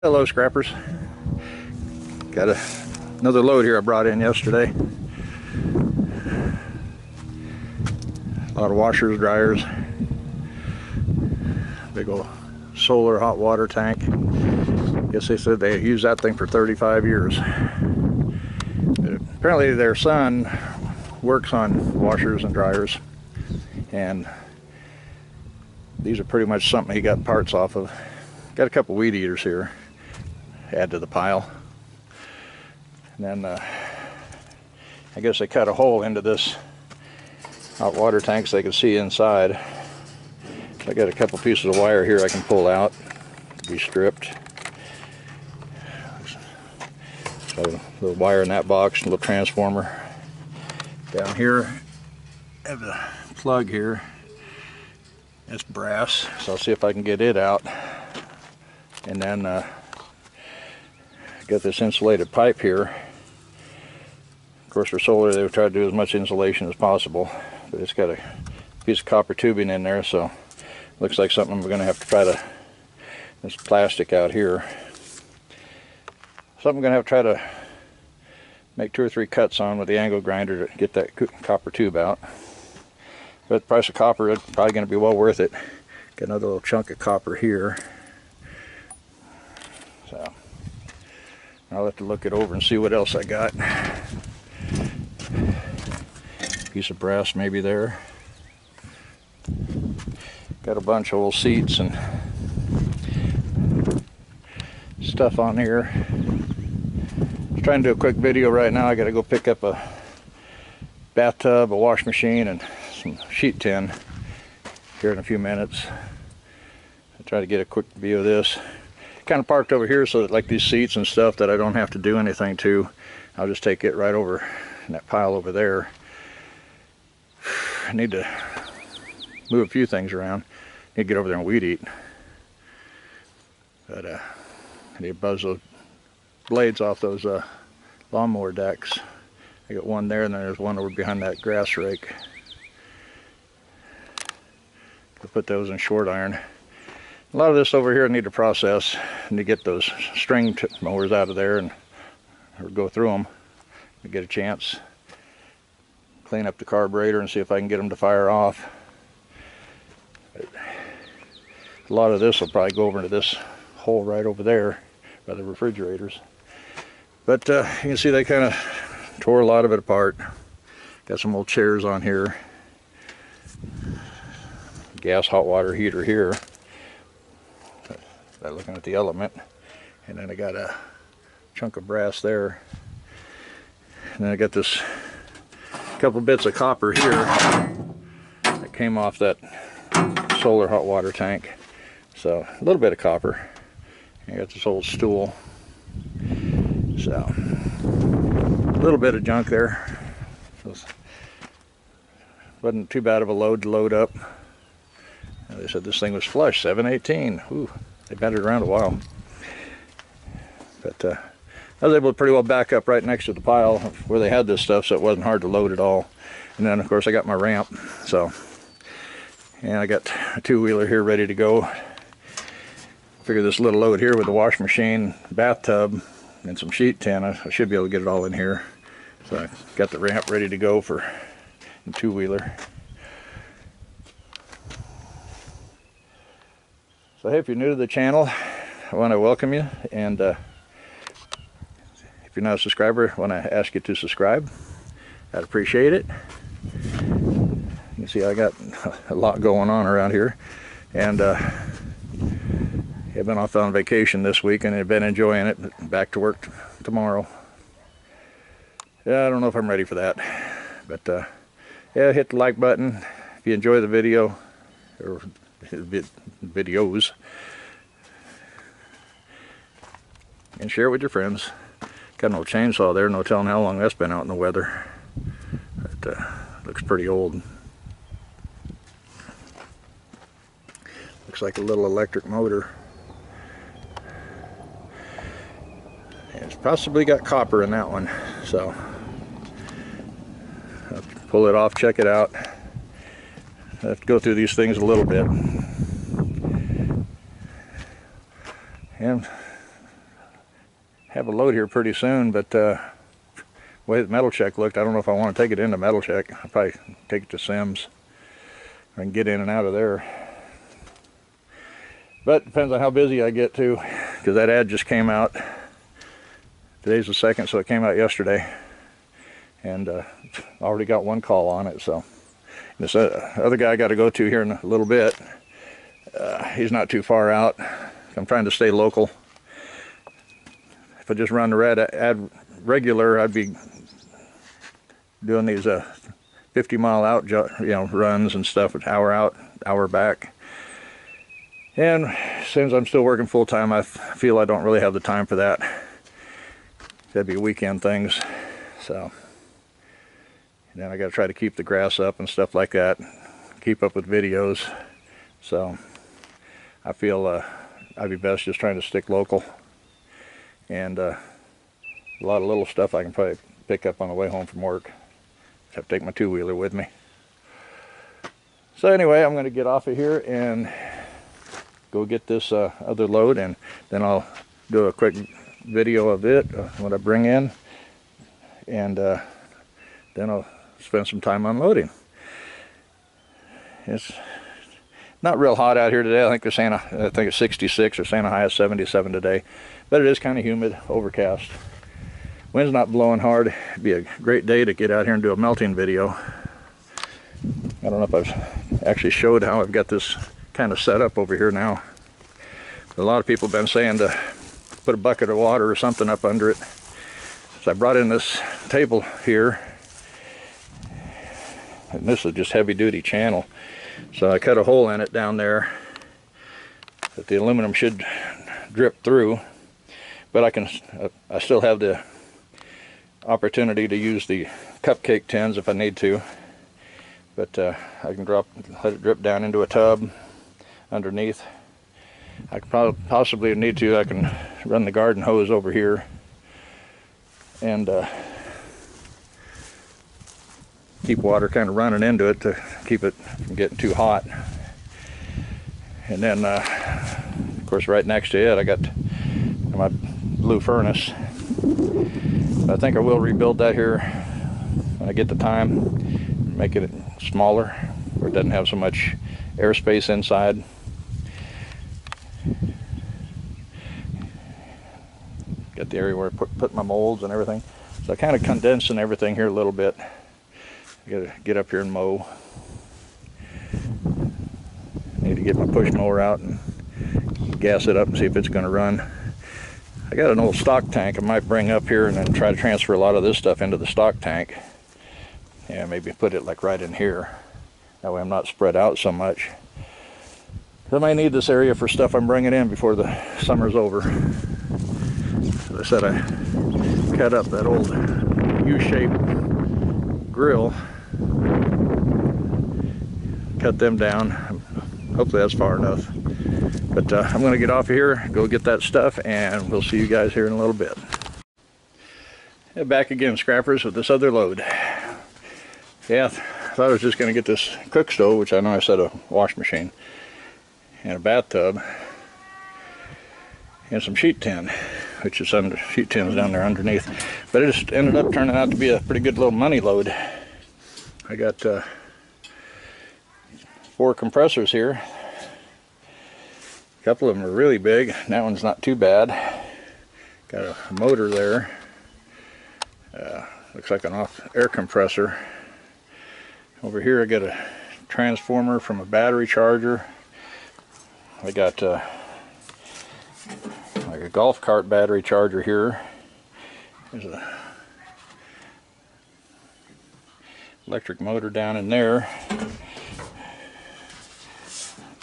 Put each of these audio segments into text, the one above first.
Hello scrappers. Got another load here I brought in yesterday. A lot of washers, dryers. Big old solar hot water tank. Guess they said they used that thing for 35 years. Apparently their son works on washers and dryers, and these are pretty much something he got parts off of. Got a couple weed eaters here. Add to the pile. And then I guess they cut a hole into this hot water tank so they can see inside. I got a couple pieces of wire here I can pull out to be stripped. So a little wire in that box, a little transformer. Down here I have a plug here. It's brass, so I'll see if I can get it out. And then got this insulated pipe here. Of course, for solar they would try to do as much insulation as possible, but it's got a piece of copper tubing in there, so looks like something we're going to have to try to, this plastic out here, something we're going to have to try to make 2 or 3 cuts on with the angle grinder to get that copper tube out. But the price of copper is probably going to be well worth it. Got another little chunk of copper here. So I'll have to look it over and see what else I got. Piece of brass maybe there. Got a bunch of old seats and stuff on here. I'm trying to do a quick video right now. I got to go pick up a bathtub, a wash machine, and some sheet tin here in a few minutes. I'll try to get a quick view of this. Kind of parked over here so that, like, these seats and stuff that I don't have to do anything to, I'll just take it right over in that pile over there. I need to move a few things around. Need to get over there and weed eat. But I need to buzz those blades off those lawnmower decks. I got one there, and then there's one over behind that grass rake. I'll put those in short iron. A lot of this over here I need to process and to get those string mowers out of there and or go through them to get a chance. Clean up the carburetor and see if I can get them to fire off. But a lot of this will probably go over into this hole right over there by the refrigerators. But you can see they kind of tore a lot of it apart. Got some old chairs on here. Gas hot water heater here. Looking at the element, and then I got a chunk of brass there, and then I got this couple bits of copper here that came off that solar hot water tank, so a little bit of copper. I got this old stool, so a little bit of junk there. Wasn't too bad of a load to load up. They said this thing was flush, 718. Ooh. They've had it around a while. But I was able to pretty well back up right next to the pile where they had this stuff, so it wasn't hard to load at all. And then of course I got my ramp, so, and I got a 2-wheeler here ready to go. Figure this little load here with the wash machine, bathtub, and some sheet tin, I should be able to get it all in here. So I got the ramp ready to go for the 2-wheeler. So hey, if you're new to the channel, I want to welcome you, and if you're not a subscriber, I want to ask you to subscribe. I'd appreciate it. You can see I got a lot going on around here, and I've been off on vacation this week and I've been enjoying it, but back to work tomorrow. Yeah, I don't know if I'm ready for that, but yeah, hit the like button if you enjoy the video, or videos, and share it with your friends. Got an old chainsaw there, no telling how long that's been out in the weather. But looks pretty old. Looks like a little electric motor. And it's possibly got copper in that one, so I'll pull it off, check it out. I have to go through these things a little bit. And have a load here pretty soon, but the way the metal check looked, I don't know if I want to take it into metal check. I'll probably take it to Sims. I can get in and out of there. But depends on how busy I get too, because that ad just came out. Today's the 2nd, so it came out yesterday. And already got one call on it. So this other guy I got to go to here in a little bit. He's not too far out. I'm trying to stay local. If I just run the ad regular, I'd be doing these 50-mile out, runs and stuff, hour out, hour back. And since I'm still working full time, I feel I don't really have the time for that. That'd be weekend things. So, and then I got to try to keep the grass up and stuff like that, keep up with videos. So, I feel I'd be best just trying to stick local. And a lot of little stuff I can probably pick up on the way home from work. Just have to take my two-wheeler with me. So anyway, I'm going to get off of here and go get this other load, and then I'll do a quick video of it, what I bring in, and then I'll spend some time unloading. It's not real hot out here today. I think it's 66, or saying a high of 77 today, but it is kind of humid, overcast. Wind's not blowing hard. It'd be a great day to get out here and do a melting video. I don't know if I've actually showed how I've got this kind of set up over here now. A lot of people have been saying to put a bucket of water or something up under it. So I brought in this table here, and this is just heavy duty channel. So I cut a hole in it down there that the aluminum should drip through, but I still have the opportunity to use the cupcake tins if I need to. But I can let it drip down into a tub underneath. I could possibly need to. I can run the garden hose over here and keep water kind of running into it to keep it from getting too hot. And then, of course, right next to it, I got my blue furnace. I think I will rebuild that here when I get the time, make it smaller, where it doesn't have so much airspace inside. Got the area where I put my molds and everything. So I kind of condensing everything here a little bit. I gotta get up here and mow. Need to get my push mower out and gas it up and see if it's gonna run. I got an old stock tank I might bring up here and then try to transfer a lot of this stuff into the stock tank. Yeah, maybe put it like right in here. That way I'm not spread out so much. I might need this area for stuff I'm bringing in before the summer's over. As I said, I cut up that old U-shaped grill. Cut them down. Hopefully that's far enough. But I'm going to get off of here, go get that stuff, and we'll see you guys here in a little bit. Back again, scrappers, with this other load. Yeah, I thought I was just going to get this cook stove, which I know I said a wash machine, and a bathtub, and some sheet tin, which is under sheet tins down there underneath. But it just ended up turning out to be a pretty good little money load. I got 4 compressors here. A couple of them are really big. That one's not too bad. Got a motor there. Looks like an off air compressor. Over here I got a transformer from a battery charger. I got like a golf cart battery charger here. There's a electric motor down in there.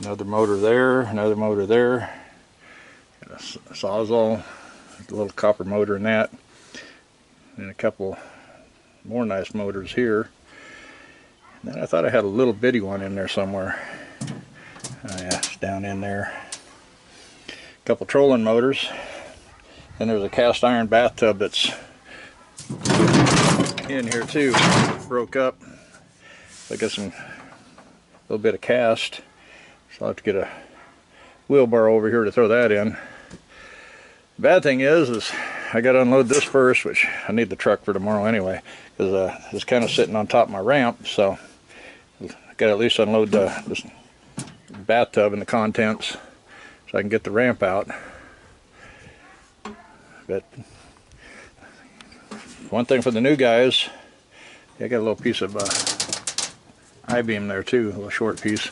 Another motor there, another motor there. Got a Sawzall, a little copper motor in that. And a couple more nice motors here. And then I thought I had a little bitty one in there somewhere. Oh yeah, it's down in there. A couple trolling motors. And there's a cast iron bathtub that's in here too. Broke up. So I got a little bit of cast. So I'll have to get a wheelbarrow over here to throw that in. The bad thing is I got to unload this first, which I need the truck for tomorrow anyway, because it's kind of sitting on top of my ramp, so I got to at least unload this bathtub and the contents so I can get the ramp out. But one thing for the new guys, I got a little piece of I-beam there too, a little short piece.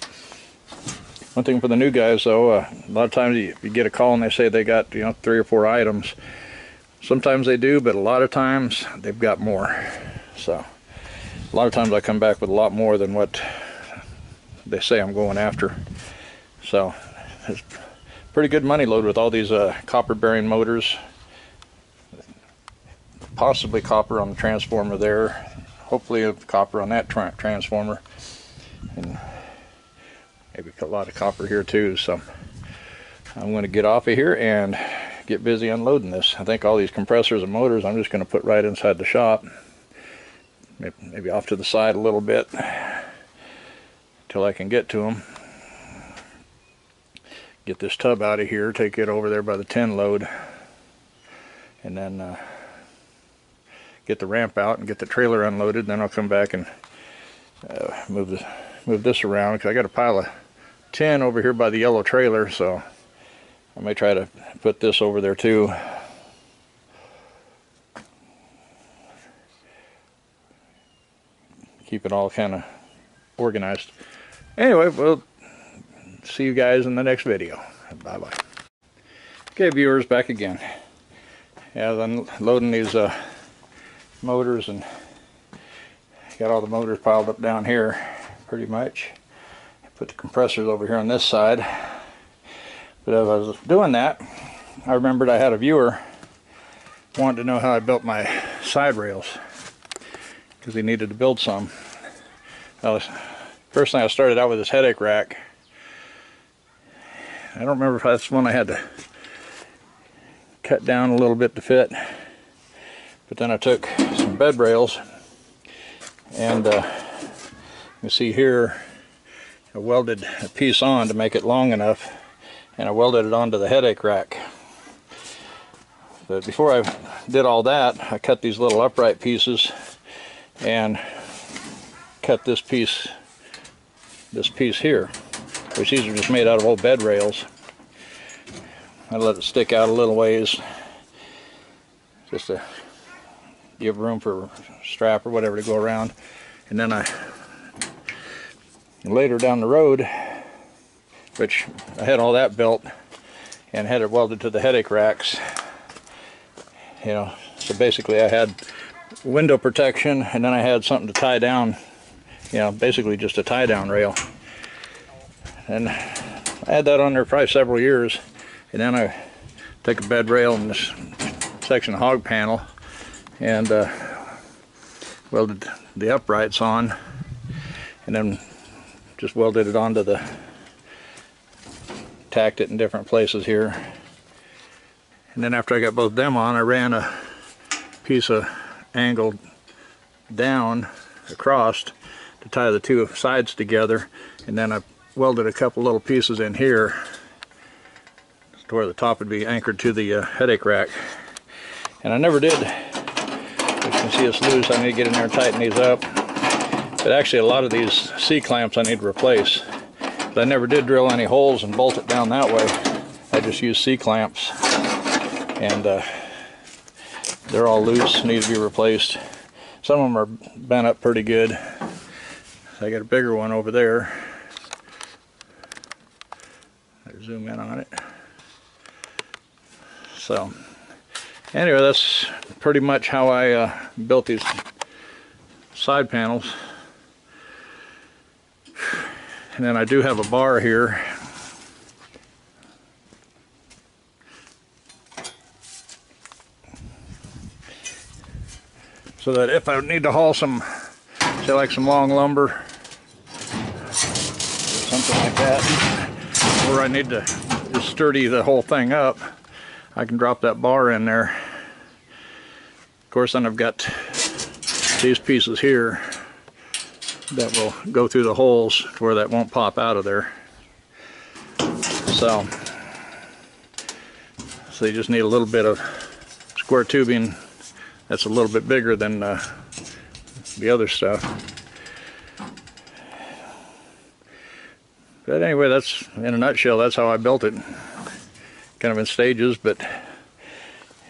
One thing for the new guys though, a lot of times you get a call and they say they got 3 or 4 items. Sometimes they do, but a lot of times they've got more. So a lot of times I come back with a lot more than what they say I'm going after. So it's pretty good money load with all these copper bearing motors. Possibly copper on the transformer there, hopefully copper on that transformer, and maybe a lot of copper here too. So I'm going to get off of here and get busy unloading this. I think all these compressors and motors I'm just going to put right inside the shop, maybe off to the side a little bit till I can get to them. Get this tub out of here, take it over there by the 10 load, and then get the ramp out and get the trailer unloaded. Then I'll come back and move this around, because I got a pile of tin over here by the yellow trailer, so I may try to put this over there too. Keep it all kind of organized. Anyway, we'll see you guys in the next video. Bye bye. Okay, viewers, back again. Yeah, I'm loading these motors, and got all the motors piled up down here pretty much. Put the compressors over here on this side. But as I was doing that, I remembered I had a viewer wanted to know how I built my side rails, because he needed to build some. First thing I started out with this headache rack. I don't remember if that's one I had to cut down a little bit to fit. But then I took some bed rails, and you see here, I welded a piece on to make it long enough, and I welded it onto the headache rack. But before I did all that, I cut these little upright pieces and cut this piece here, which these are just made out of old bed rails. I let it stick out a little ways, just to give room for a strap or whatever to go around. And then later down the road, which I had all that built and had it welded to the headache racks, so basically I had window protection, and then I had something to tie down, basically just a tie down rail. And I had that on there probably several years, and then I took a bed rail and this section of hog panel and welded the uprights on, and then just welded it onto tacked it in different places here. And then after I got both them on, I ran a piece of angled down across to tie the two sides together, and then I welded a couple little pieces in here to where the top would be anchored to the headache rack. And I never did, you can see it's loose, I need to get in there and tighten these up. But actually a lot of these C-clamps I need to replace. But I never did drill any holes and bolt it down that way. I just used C-clamps, and they're all loose, need to be replaced. Some of them are bent up pretty good. So I got a bigger one over there. I zoom in on it. So anyway, that's pretty much how I built these side panels. And then I do have a bar here. So that if I need to haul some, say like some long lumber, something like that, or I need to just sturdy the whole thing up, I can drop that bar in there. Of course, then I've got these pieces here that will go through the holes to where that won't pop out of there. So you just need a little bit of square tubing that's a little bit bigger than the other stuff. But anyway, that's, in a nutshell, that's how I built it. Kind of in stages, but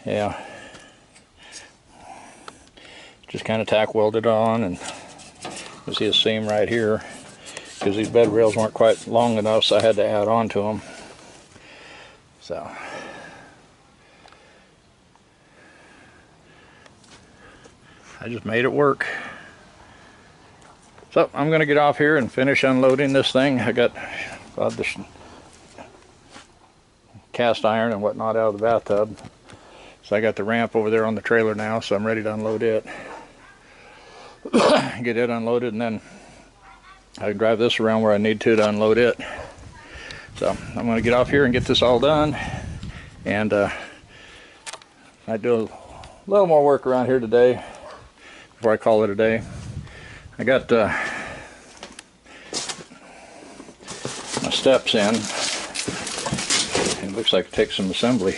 yeah. Just kind of tack welded on, and you see a seam right here because these bed rails weren't quite long enough, so I had to add on to them. So I just made it work. So I'm going to get off here and finish unloading this thing. I got the cast iron and whatnot out of the bathtub. So I got the ramp over there on the trailer now, so I'm ready to unload it. Get it unloaded, and then I can drive this around where I need to unload it. So I'm going to get off here and get this all done, and I do a little more work around here today before I call it a day. I got my steps in. It looks like it takes some assembly.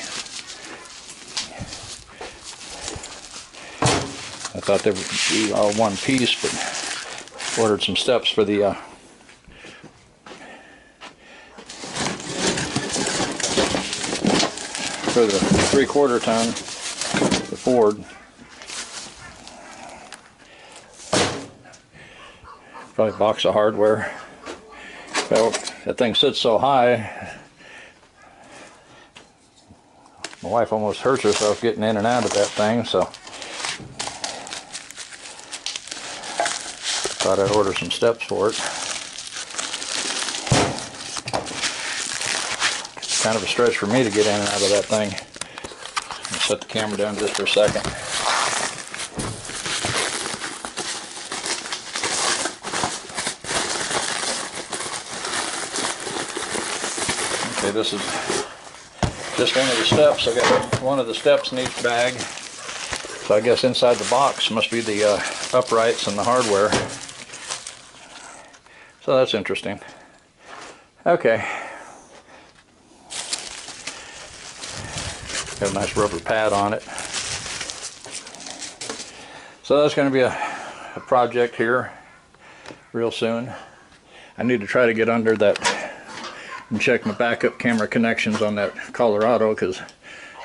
I thought they would be all one piece, but ordered some steps for the for the 3/4 ton, the Ford. Probably a box of hardware. Well, that thing sits so high, my wife almost hurts herself getting in and out of that thing, so thought I'd order some steps for it. It's kind of a stretch for me to get in and out of that thing. I'll set the camera down just for a second. Okay, this is just one of the steps. I got one of the steps in each bag. So I guess inside the box must be the uprights and the hardware. So that's interesting. Okay. Got a nice rubber pad on it. So that's going to be a project here real soon. I need to try to get under that and check my backup camera connections on that Colorado, because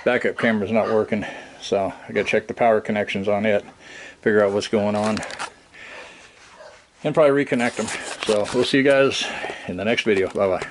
backup camera's not working. So I got to check the power connections on it, figure out what's going on, and probably reconnect them. So we'll see you guys in the next video. Bye bye.